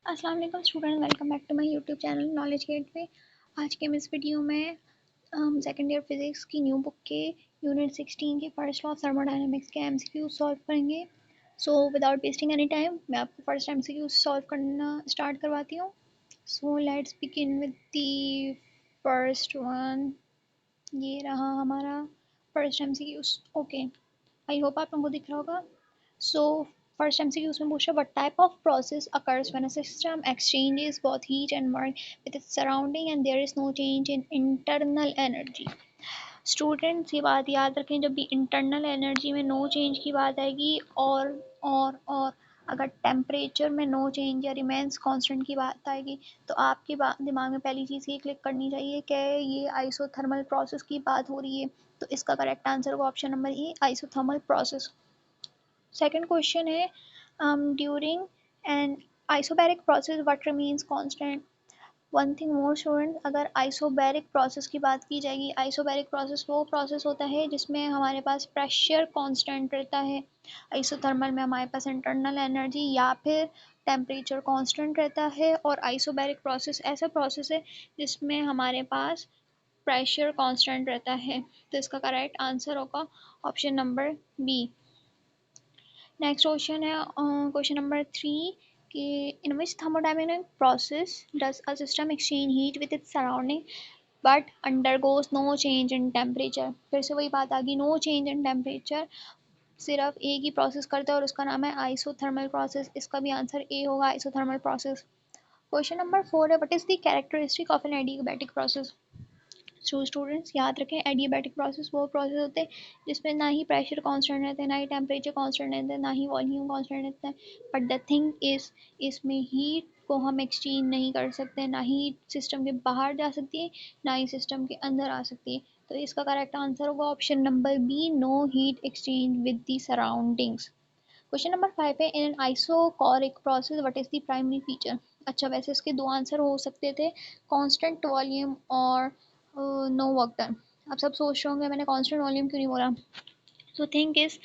अस्सलाम वालेकुम student, welcome back to my YouTube channel knowledge gateway. आज के हम इस वीडियो में हम सेकेंड ईयर फिज़िक्स की न्यू बुक के यूनिट 16 के फर्स्ट लॉ ऑफ थर्मोडायनेमिक्स के एमसीक्यू सॉल्व करेंगे। So without wasting any time मैं आपको फर्स्ट एमसीक्यू सॉल्व करना स्टार्ट करवाती हूँ। So let's begin with the first one. ये रहा हमारा first MCQ. Okay, I hope आप लोगों को दिख रहा होगा। So first MCQ उसमें पूछा what type of process occurs when a system exchanges both heat and work with its surrounding and there is no change in internal energy। Students ये बात याद रखें, जब भी इंटरनल एनर्जी में नो चेंज की बात आएगी और अगर टेम्परेचर में नो चेंज या रिमेंस कांस्टेंट की बात आएगी तो आपके दिमाग में पहली चीज़ ये क्लिक करनी चाहिए कि ये आइसोथर्मल प्रोसेस की बात हो रही है। तो इसका करेक्ट आंसर होगा option number A, isothermal process. Second question है during an isobaric process what remains constant. One thing more student, अगर आइसोबैरिक प्रोसेस की बात की जाएगी, आइसोबैरिक प्रोसेस वो प्रोसेस होता है जिसमें हमारे पास प्रेशर कांस्टेंट रहता है। आइसोथर्मल में हमारे पास इंटरनल एनर्जी या फिर टेम्परेचर कांस्टेंट रहता है, और आइसोबैरिक प्रोसेस ऐसा प्रोसेस है जिसमें हमारे पास प्रेशर कांस्टेंट रहता है। तो इसका करेक्ट आंसर होगा option number B. Next question है क्वेश्चन नंबर 3 कि in which thermodynamic process does a system exchange heat with its surrounding but undergoes no change in temperature. फिर से वही बात आ गई, नो चेंज इन टेम्परेचर, सिर्फ एक ही प्रोसेस करता है और उसका नाम है आइसोथर्मल प्रोसेस। इसका भी आंसर ए होगा, आइसोथर्मल प्रोसेस। क्वेश्चन नंबर 4 है what is the characteristic of an adiabatic process. So students याद रखें, एडियाबैटिक प्रोसेस वो प्रोसेस होते हैं जिसमें ना ही प्रेशर कांस्टेंट रहते हैं, ना ही टेम्परेचर कांस्टेंट रहते हैं, ना ही वॉल्यूम कांस्टेंट रहता है। बट द थिंग इज इसमें हीट को हम एक्सचेंज नहीं कर सकते, ना ही सिस्टम के बाहर जा सकती है ना ही सिस्टम के अंदर आ सकती है। तो इसका करेक्ट आंसर होगा option number B, no heat exchange with the surroundings. Question number 5 है in an isochoric process what is the primary feature. अच्छा, वैसे इसके दो आंसर हो सकते थे, कांस्टेंट वॉल्यूम और नो वर्क डन। आप सब सोच रहे होंगे मैंने कांस्टेंट वॉल्यूम क्यों नहीं बोला। So think is